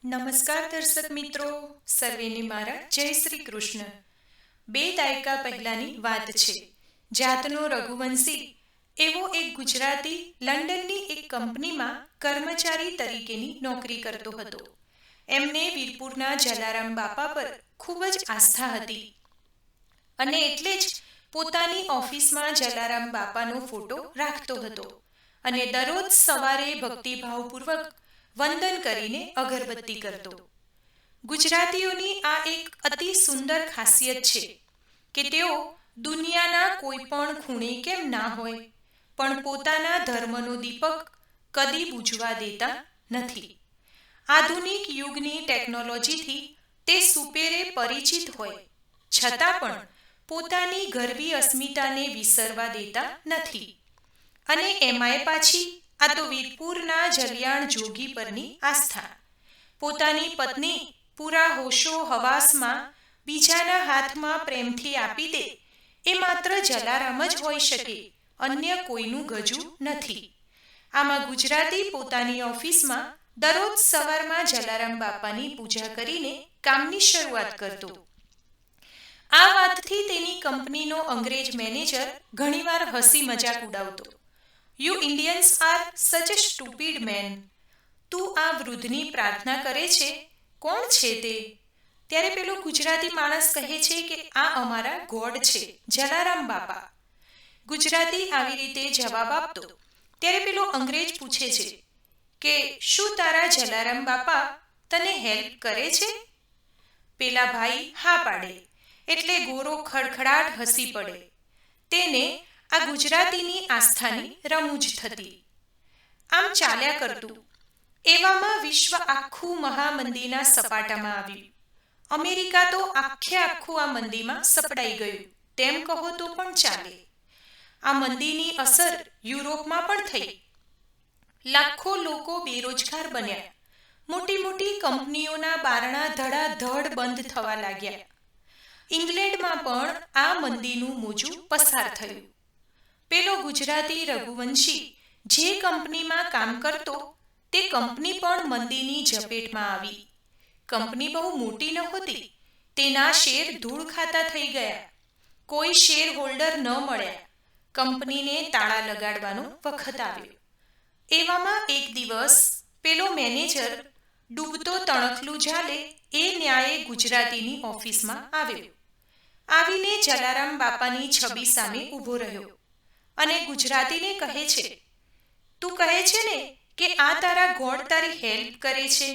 નમસ્કાર દર્શક મિત્રો, સર્વેને મારા જય શ્રી કૃષ્ણ. 2 દાયકા પહેલાની વાત છે. જાતનો રઘુવંશી એવો એક ગુજરાતી લંડનની એક કંપનીમાં કર્મચારી તરીકેની નોકરી કરતો હતો. એમને વીરપુરના જલારામ બાપા પર ખૂબ જ આસ્થા હતી અને એટલે જ પોતાની ઓફિસમાં જલારામ બાપાનો ફોટો રાખતો હતો અને દરરોજ સવારે ભક્તિભાવપૂર્વક વંદન કરીને અગરબત્તી કરતો. ગુજરાતીઓની આ એક અતિ સુંદર ખાસિયત છે કે તેઓ દુનિયાના કોઈ પણ ખૂણે કેમ ના હોય પણ પોતાના ધર્મનો દીપક કદી બુઝવા દેતા નથી. આધુનિક યુગની ટેકનોલોજીથી તે સુપેરે પરિચિત હોય છતાં પણ પોતાની ગરવી અસ્મિતાને વિસરવા દેતા નથી. અને એમાંય પાછી આ તો વીરપુરના જલિયાણ જોગી પરની આસ્થા. પોતાની પત્ની પૂરા હોશો હવાસમાં બીજાના હાથમાં પ્રેમથી આપી દે એ માત્ર જલારામ જ હોઈ શકે, અન્ય કોઈનું ગજું નથી. આમાં ગુજરાતી પોતાની ઓફિસમાં દરરોજ સવારમાં જલારામ બાપાની પૂજા કરીને કામની શરૂઆત કરતો. આ વાતથી તેની કંપનીનો અંગ્રેજ મેનેજર ઘણીવાર હસી મજાક ઉડાવતો. યુ ઇન્ડિયન્સ આર સચ અ સ્ટુપિડ મેન. તું આ વૃદ્ધની પ્રાર્થના કરે છે, કોણ છે તે? ત્યારે પેલો ગુજરાતી માણસ કહે છે કે આ અમારા ગોડ છે, જલારામ બાપા. ગુજરાતી આવી રીતે જવાબ આપતો ત્યારે પેલો અંગ્રેજ પૂછે છે કે શું તારા જલારામ બાપા તને હેલ્પ કરે છે? પેલા ભાઈ હા પાડે એટલે ગોરો ખડખડાટ હસી પડે. તેને આ ગુજરાતીની આસ્થાની રમૂજ થતી. આમ ચાલ્યા કરતું. એવામાં વિશ્વ આખું મહામંદીના સપાટામાં આવ્યું. અમેરિકા તો આખું આ મંદીમાં સપડાઈ ગયું તેમ કહો તો પણ ચાલે. આ મંદીની અસર યુરોપમાં પણ થઈ. લાખો લોકો બેરોજગાર બન્યા. મોટી મોટી કંપનીઓના બારણા ધડાધડ બંધ થવા લાગ્યા. ઇંગ્લેન્ડમાં પણ આ મંદીનું મોજું પસાર થયું. પેલો ગુજરાતી રઘુવંશી જે કંપનીમાં કામ કરતો તે કંપની પણ મંદીની ઝપેટમાં આવી. કંપની બહુ મોટી નહોતી. તેના શેર ધૂળ ખાતા થઈ ગયા. કોઈ શેર હોલ્ડર ન મળ્યા. કંપનીને તાળા લગાડવાનો વખત આવ્યો. એવામાં એક દિવસ પેલો મેનેજર ડૂબતો તણખલું ઝાલે એ ન્યાયે ગુજરાતીની ઓફિસમાં આવ્યો. આવીને જલારામ બાપાની છબી સામે ઊભો રહ્યો અને ગુજરાતીને કહે છે, તું કહે છે ને કે આ તારા ગોડ તારી હેલ્પ કરે છે.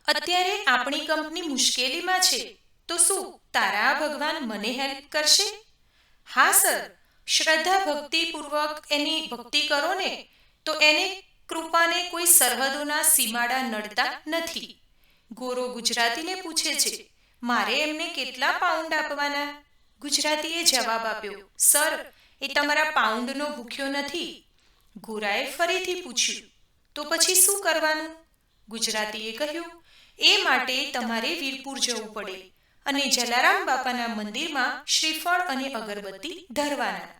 અત્યારે આપણી કંપની મુશ્કેલીમાં છે તો શું તારા ભગવાન મને હેલ્પ કરશે? હા સર, શ્રદ્ધા ભક્તિપૂર્વક એની ભક્તિ કરો ને તો એને કૃપાને કોઈ સરહદોના સીમાડા નડતા નથી. ગોરો ગુજરાતીને પૂછે છે, મારે એમને કેટલા પાઉન્ડ આપવાના? ગુજરાતીએ જવાબ આપ્યો, સર એ તમારા પાઉન્ડનો ભૂખ્યો નથી. ગોરાએ ફરીથી પૂછ્યું, તો પછી શું કરવાનું? ગુજરાતીએ કહ્યું, એ માટે તમારે વીરપુર જવું પડે અને જલારામ બાપાના મંદિરમાં શ્રીફળ અને અગરબત્તી ધરવાના.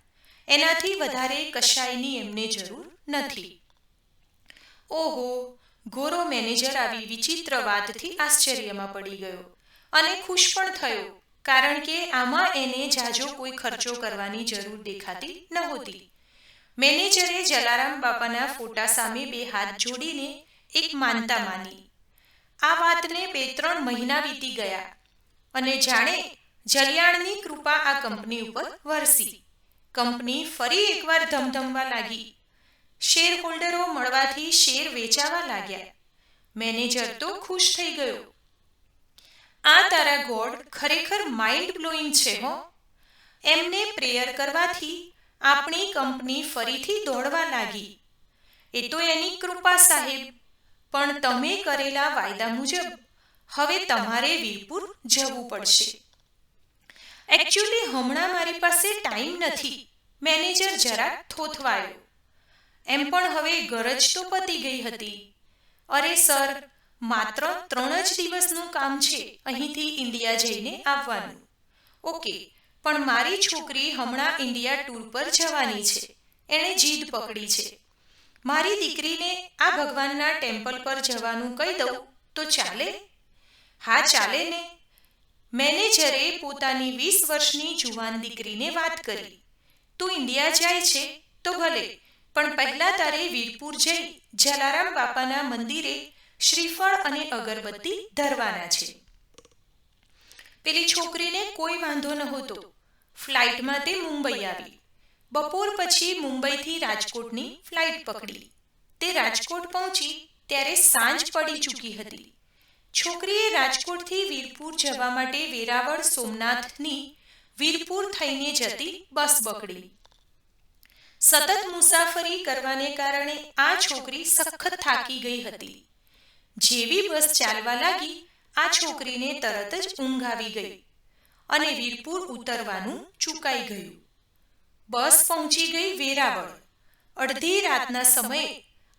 એનાથી વધારે કશાયની એમને જરૂર નથી. ઓહો! ગોરો મેનેજર આવી વિચિત્ર વાતથી આશ્ચર્યમાં પડી ગયો અને ખુશ પણ થયો, કારણ કે આમાં એને જાજો કોઈ ખર્ચો કરવાની જરૂર દેખાતી નહોતી. મેનેજરે જલારામ બાપાના ફોટા સામે 2 હાથ જોડીને એક માનતા માની. આ વાતને 2-3 મહિના વીતી ગયા અને જાણે જલિયાણની કૃપા આ કંપની ઉપર વરસી. કંપની ફરી એકવાર ધમધમવા લાગી. શેર હોલ્ડરો મળવાથી શેર વેચાવા લાગ્યા. મેનેજર તો ખુશ થઈ ગયો. આ તારા ગોડ ખરેખર માઇન્ડ બ્લોઈંગ છે હો. એમને પ્રેયર કરવાથી આપણી કંપની ફરીથી દોડવા લાગી. એ તો એની કૃપા સાહેબ, પણ તમે કરેલા વાયદા મુજબ હવે તમારે વીરપુર જવું પડશે. એકચ્યુઅલી હમણાં મારી પાસે ટાઈમ નથી. મેનેજર જરા થોથવાયો. એમ પણ હવે ગરજ તો પતી ગઈ હતી. અરે સર, માત્ર 3 જ દિવસનું કામ છે અહીંથી ઇન્ડિયા જઈને આવવાનું. ઓકે, પણ મારી છોકરી હમણાં ઇન્ડિયા ટૂર પર જવાની છે. એણે જીદ પકડી છે. મારી દીકરીને આ ભગવાનના ટેમ્પલ પર જવાનું કહી દઉં તો ચાલે? હા, ચાલે ને. મેનેજરે પોતાની 20 વર્ષની જુવાન દીકરીને વાત કરી, તું ઇન્ડિયા જાય છે તો ભલે, પણ પહેલા તારે વીરપુર જઈ જલારામ બાપાના મંદિરે શ્રીફળ અને અગરબત્તી ધરવાના છે. પેલી છોકરીને કોઈ વાંધો નહોતો. ફ્લાઇટમાં તે મુંબઈ આવી. બપોર પછી મુંબઈથી રાજકોટની ફ્લાઇટ પકડી. તે રાજકોટ પહોંચી ત્યારે સાંજ પડી ચૂકી હતી. છોકરીએ રાજકોટથી વીરપુર જવા માટે વેરાવળ સોમનાથની વીરપુર થઈને જતી બસ પકડી. સતત મુસાફરી કરવાને કારણે આ છોકરી સખત થાકી ગઈ હતી. જેવી બસ ચાલવા લાગી, આ છોકરીને તરત જ ઊંઘ આવી ગઈ અને વીરપુર ઉતરવાનું ચૂકાઈ ગયું. બસ પહોંચી ગઈ વેરાવળ. અડધી રાતના સમયે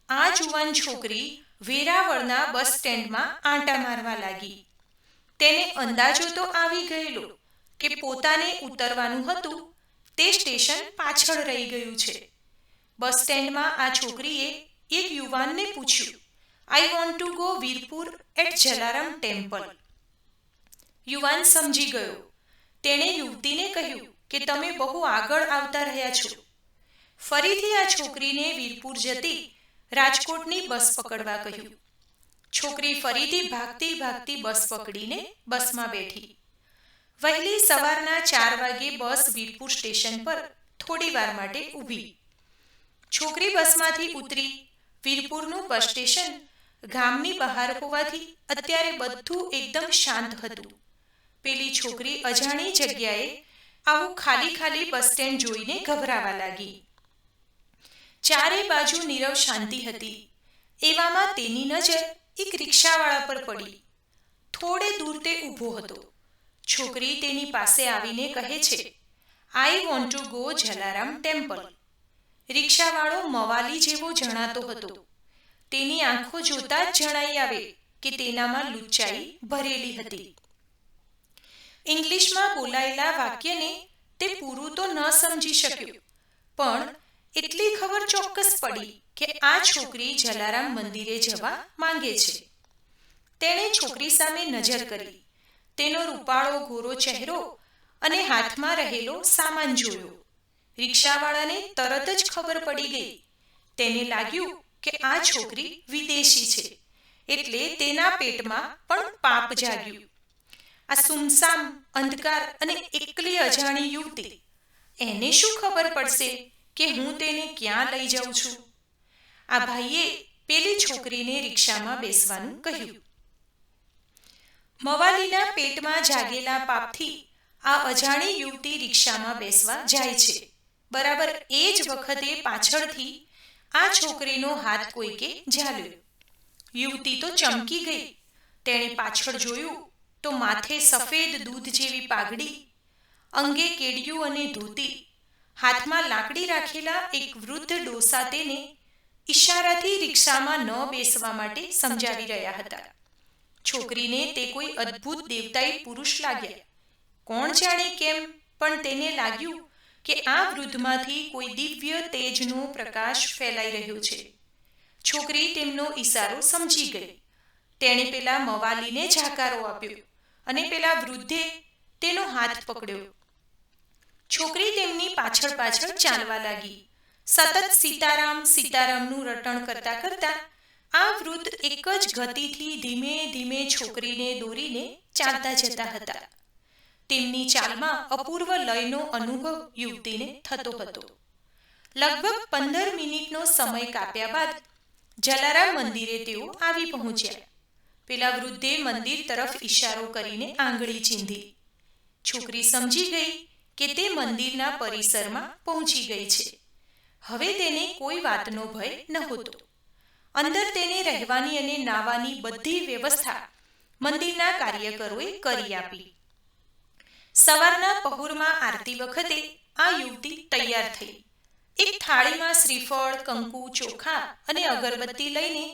આ જુવાન છોકરી વેરાવળના બસ સ્ટેન્ડમાં આંટા મારવા લાગી. તેને અંદાજો તો આવી ગયેલો કે પોતાને ઉતરવાનું હતું તે સ્ટેશન પાછળ રહી ગયું છે. બસ સ્ટેન્ડમાં આ છોકરીએ એક યુવાનને પૂછ્યું, I want to go Virpur at Jalaram temple. યુવાન સમજી ગયો. તેણે યુવતીને કહ્યું કે તમે બહુ આગળ આવતા રહ્યા છો. ફરીથી આ છોકરીને વીરપુર જતી રાજકોટની બસ પકડવા કહ્યું. છોકરી ફરીથી ભાગતી ભાગતી બસ પકડીને બસમાં બેઠી. વહેલી સવારના 4 વાગે બસ વીરપુર સ્ટેશન પર થોડી વાર માટે ઊભી. છોકરી બસમાંથી ઉતરી. વીરપુરનું બસ સ્ટેશન ગામની બહાર હોવાથી અત્યારે બધું એકદમ શાંત હતું. પેલી છોકરી અજાણી જગ્યાએ આવું ખાલી ખાલી બસ સ્ટેન્ડ જોઈને ગભરાવા લાગી. ચારે બાજુ નીરવ શાંતિ હતી. એવામાં તેની નજર એક રિક્ષાવાળા પર પડી. થોડે દૂર તે ઊભો હતો. છોકરી તેની પાસે આવીને કહે છે, I want to go Jalaram temple. રિક્ષાવાળો મવાલી જેવો જણાતો હતો. તેની આંખો જોતા જ જણાઈ આવે કે તેનામાં લુચ્ચાઈ ભરેલી હતી. ઇંગ્લિશમાં બોલાયેલા વાક્યને તે પૂરું તો ન સમજી શક્યો, પણ એટલી ખબર ચોક્કસ પડી કે આ છોકરી જલારામ મંદિરે જવા માંગે છે. તેણે છોકરી સામે નજર કરી. તેનો રૂપાળો ગોરો ચહેરો અને હાથમાં રહેલો સામાન જોયો. રિક્ષાવાળાને તરત જ ખબર પડી ગઈ. તેને લાગ્યું કે આ છોકરી વિદેશી છે, એટલે તેના પેટમાં પણ પાપ જાગ્યું. આ સુમસામ, અંધકાર અને એકલી અજાણી યુવતી, એને શું ખબર પડશે કે હું તેને ક્યાં લઈ જાઉં છું? આ ભાઈએ પેલી છોકરીને રિક્ષામાં બેસવાનું કહ્યું. મવાલીના પેટમાં જાગેલા પાપથી આ અજાણી યુવતી રિક્ષામાં બેસવા જાય છે. બરાબર એ જ વખતે પાછળથી આ છોકરીનો હાથ કોઈકે ઝાલ્યો. યુવતી તો ચમકી ગઈ. તેણે પાછળ જોયું તો માથે સફેદ દૂધ જેવી પાઘડી, અંગે કેડિયું અને ધોતી, હાથમાં લાકડી રાખેલા એક વૃદ્ધ ડોસા તેને ઈશારાથી રિક્ષામાં ન બેસવા માટે સમજાવી રહ્યા હતા. છોકરીને તે કોઈ અદ્ભુત દેવતાઈ પુરુષ લાગ્યા. કોણ જાણે કેમ, પણ તેને લાગ્યું કે આ વૃદ્ધમાંથી કોઈ દિવ્ય તેજનો પ્રકાશ ફેલાઈ રહ્યો છે. છોકરી તેમનો ઈશારો સમજી ગઈ. તેણે પેલા મવાલીને જાકારો આપ્યો અને પેલા વૃદ્ધે તેનો હાથ પકડ્યો. છોકરી તેમની પાછળ પાછળ ચાલવા લાગી. સતત સીતારામ સીતારામનું રટણ કરતા કરતા આ વૃદ્ધ એક જ ગતિથી ધીમે ધીમે છોકરીને દોરીને ચાલતા જતા હતા. તેમની ચાલમાં અપૂર્વ લયનો અનુભવ યુવતીને થતો હતો. લગભગ 15 મિનિટનો સમય કાપ્યા બાદ જલારામ મંદિરે તેઓ આવી પહોંચ્યા. પેલા વૃદ્ધે મંદિર તરફ ઈશારો કરીને આંગળી ચીંધી. છોકરી સમજી ગઈ કે તે મંદિરના પરિસરમાં પહોંચી ગઈ છે. હવે તેને કોઈ વાતનો ભય નહોતો. અંદર તેને રહેવાની અને નાવાની બધી વ્યવસ્થા મંદિરના કાર્યકરોએ કરી આપી. સવારના પહોરમાં આરતી વખતે આ યુવતી તૈયાર થઈ. એક થાળીમાં શ્રીફળ, કંકુ, ચોખા અને અગરબત્તી લઈને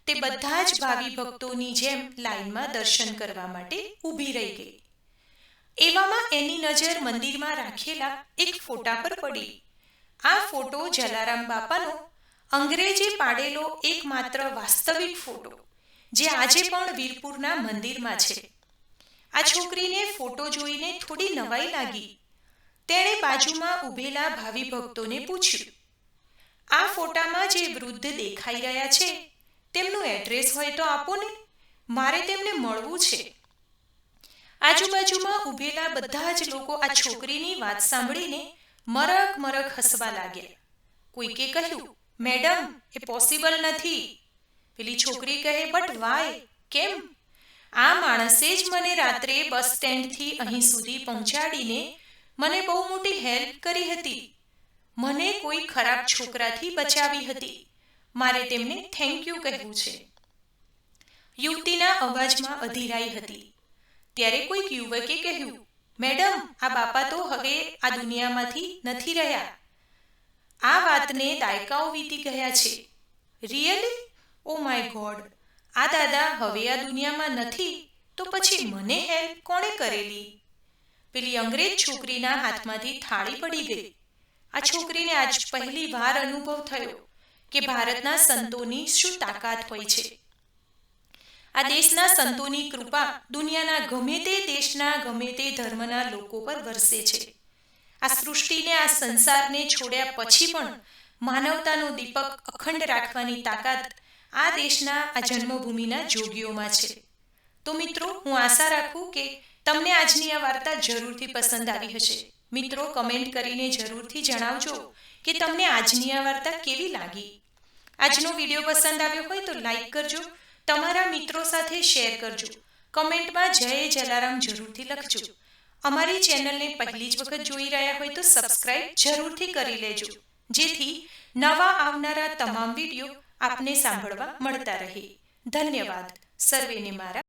તે બધા જ ભાવિ ભક્તોની જેમ લાઈનમાં દર્શન કરવા માટે ઊભી રહી ગઈ. એવામાં એની નજર મંદિરમાં રાખેલા એક ફોટા પર પડી. આ ફોટો જલારામ બાપાનો અંગ્રેજે પાડેલો એકમાત્ર વાસ્તવિક ફોટો જે આજે પણ વીરપુરના મંદિરમાં છે. આ છોકરીને ફોટો જોઈને થોડી નવાઈ લાગી. તેણે બાજુમાં ઊભેલા ભાવિ ભક્તોને પૂછ્યું, આ ફોટામાં જે વૃદ્ધ દેખાઈ રહ્યા છે તેમનું એડ્રેસ હોય તો આપો ને, મારે તેમને મળવું છે. આજુબાજુમાં ઊભેલા બધા જ લોકો આ છોકરીની વાત સાંભળીને મરક મરક હસવા લાગ્યા. કોઈકે કહ્યું, મેડમ, એ પોસિબલ નથી. પેલી છોકરી કહે, બટ વાય, કેમ? આ માણસે જ મને રાત્રે બસ સ્ટેન્ડથી અહીં સુધી પહોંચાડીને મને બહુ મોટી હેલ્પ કરી હતી. મને કોઈ ખરાબ છોકરાથી બચાવી હતી. મારે તેમને થેન્ક યુ કહેવું છે. યુવતીના અવાજમાં અધીરાઈ હતી. ત્યારે કોઈક યુવકે કહ્યું, મેડમ, આ બાપા તો હવે આ દુનિયામાંથી નથી રહ્યા. આ વાતને દાયકાઓ વીતી ગયા છે. રિયલી? Oh my God! આ દાદા હવે આ દુનિયામાં નથી તો પછી મને હેલ્પ કોણે કરેલી? પેલી અંગ્રેજ છોકરીના હાથમાંથી થાળી પડી ગઈ. આ છોકરીને આજ પહેલી વાર અનુભવ થયો કે ભારતના સંતોની શું તાકાત હોય છે. આ દેશના સંતોની કૃપા દુનિયાના ગમે તે દેશના ગમે તે ધર્મના લોકો પર વરસે છે. આ સૃષ્ટિને, આ સંસારને છોડ્યા પછી પણ માનવતાનો દીપક અખંડ રાખવાની તાકાત આ દેશના, આ જન્મભૂમિના જોગીઓમાં છે. તો મિત્રો, હું આશા રાખું કે તમને આજની આ વાર્તા જરૂરથી પસંદ આવી હશે. મિત્રો, કમેન્ટ કરીને જરૂરથી જણાવજો કે તમને આજની આ વાર્તા કેવી લાગી. આજનો વિડીયો પસંદ આવ્યો હોય તો લાઈક કરજો, તમારા મિત્રો સાથે શેર કરજો. કમેન્ટમાં જય જલારામ જરૂરથી લખજો. અમારી ચેનલને પહેલી જ વખત જોઈ રહ્યા હોય તો સબસ્ક્રાઇબ જરૂરથી કરી લેજો, જેથી નવા આવનારા તમામ વિડીયો આપને સાંભળવા મળતા રહે. ધન્યવાદ. સર્વેને મારા